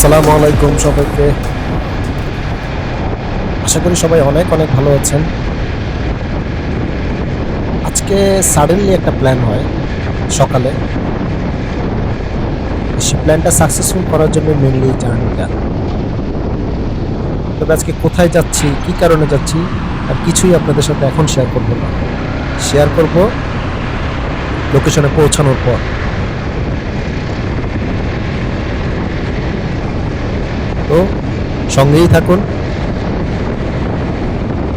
আসসালামু আলাইকুম সবাইকে। আশা করি সবাই অনেক অনেক ভালো আছেন। আজকে সাডেনলি একটা প্ল্যান হয় সকালে। সেই প্ল্যানটা সাকসেসফুল করার জন্য মেনলি জার্নিটা। তবে আজকে কোথায় যাচ্ছি, কি কারণে যাচ্ছি আর কিছুই আপনাদের সাথে এখন শেয়ার করব না। শেয়ার করব লোকেশনে পৌঁছানোর পর। তো সঙ্গেই থাকুন,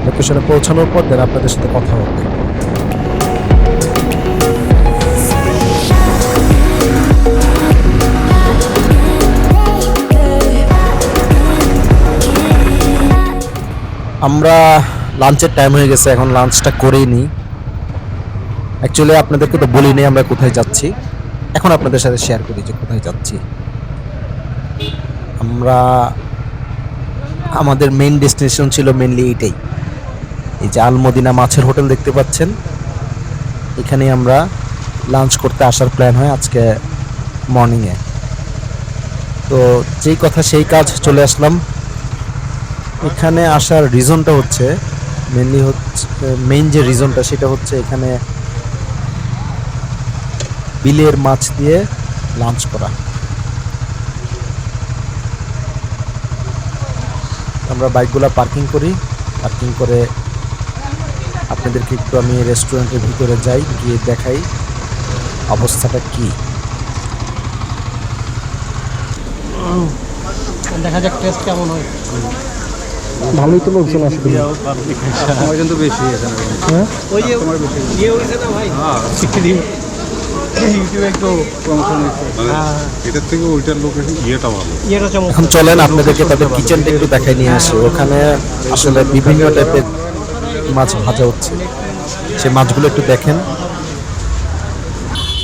লোকেশনে পৌঁছানোর পর দেন আপনাদের সাথে কথা হবে। আমরা লাঞ্চের টাইম হয়ে গেছে, এখন লাঞ্চটা করেই নিই। অ্যাকচুয়ালি আপনাদেরকে তো বলি নেই আমরা কোথায় যাচ্ছি, এখন আপনাদের সাথে শেয়ার করি যে কোথায় যাচ্ছি। আমরা আমাদের মেইন ডেস্টিনেশন ছিল মেনলি এইটাই, এই যে আল মদিনা মাছের হোটেল দেখতে পাচ্ছেন, এখানেই আমরা লাঞ্চ করতে আসার প্ল্যান হয় আজকে মর্নিংয়ে। তো যেই কথা সেই কাজ, চলে আসলাম। এখানে আসার রিজনটা হচ্ছে মেইন যে রিজনটা সেটা হচ্ছে এখানে বিলের মাছ দিয়ে লাঞ্চ করা। আমরা বাইকগুলো পার্কিং করি, পার্কিং করে আপনাদেরকে একটু আমি রেস্টুরেন্টের ভিতরে যাই, গিয়ে দেখাই অবস্থাটা কি। দেখা যাক টেস্ট কেমন হয়। ভালোই তো লোকজন আসবে, সময় কিন্তু বেশি এখানে। হ্যাঁ ওই যে ইয়ে হইছে না ভাই, ইউটিউবে একটু প্রমোশন হয়েছে, এটার থেকে ওইটার লোকেশন ইয়েটা ভালো। ইয়েটা চমৎকার। এখন চলেন আপনাদেরকে তাদের কিচেনটা একটু দেখাই নিয়ে আসি। ওখানে আসলে বিভিন্ন টাইপের মাছ ভাজা হচ্ছে, সেই মাছগুলো একটু দেখেন।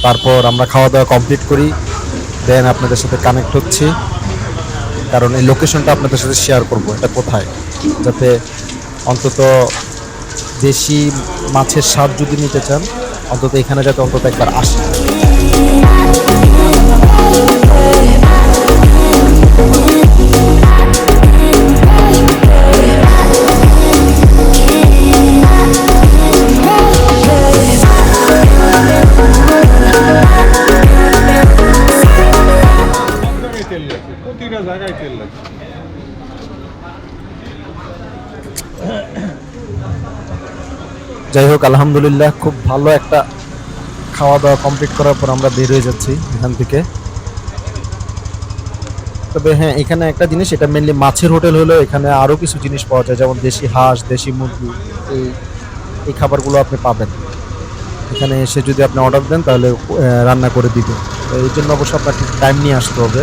তারপর আমরা খাওয়া দাওয়া কমপ্লিট করি, দেন আপনাদের সাথে কানেক্ট হচ্ছি, কারণ এই লোকেশনটা আপনাদের সাথে শেয়ার করব এটা কোথায়, যাতে অন্তত দেশি মাছের স্বাদ যদি নিতে চান অন্তত এখানে যাতে অন্তত একবার আসে। প্রতিটা জায়গায় তেল লাগে। যাই হোক, আলহামদুলিল্লাহ খুব ভালো একটা খাওয়া দাওয়া কমপ্লিট করার পর আমরা বের হয়ে যাচ্ছি এখান থেকে। তবে হ্যাঁ, এখানে একটা জিনিস, এটা মেনলি মাছের হোটেল হলেও এখানে আরও কিছু জিনিস পাওয়া যায়, যেমন দেশি হাঁস, দেশি মুরগি, এই খাবারগুলো আপনি পাবেন এখানে এসে। যদি আপনি অর্ডার দেন তাহলে রান্না করে দিবে। তো এই জন্য অবশ্য আপনাকে টাইম নিয়ে আসতে হবে।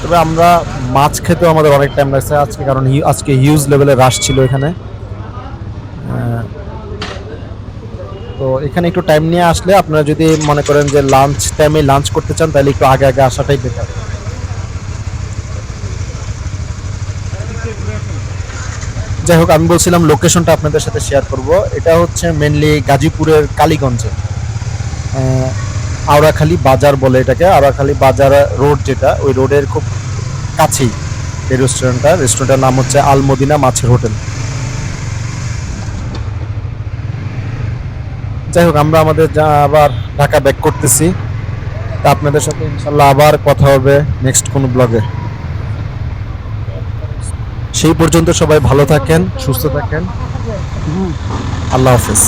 তবে আমরা মাছ খেতেও আমাদের অনেক টাইম লাগছে আজকে, কারণ আজকে হিউজ লেভেলের রাশ ছিল এখানে। তো এখানে একটু টাইম নিয়ে আসলে, আপনারা যদি মনে করেন যে লাঞ্চ টাইমে লাঞ্চ করতে চান তাহলে একটু আগে আগে আসাটাই বেটার। যাই হোক, আমি বলছিলাম লোকেশনটা আপনাদের সাথে শেয়ার করব। এটা হচ্ছে মেনলি গাজীপুরের কালীগঞ্জে, আওড়াখালী বাজার বলে এটাকে। আওড়াখালী বাজার রোড যেটা, ওই রোডের খুব কাছেই এই রেস্টুরেন্টের নাম হচ্ছে আল মদিনা মাছের হোটেল। যাই হোক, আমরা আমাদের আবার ঢাকা ব্যাক করতেছি। তা আপনাদের সাথে ইনশাল্লাহ আবার কথা হবে নেক্সট কোনো ব্লগে। সেই পর্যন্ত সবাই ভালো থাকেন, সুস্থ থাকেন। আল্লাহ হাফেজ।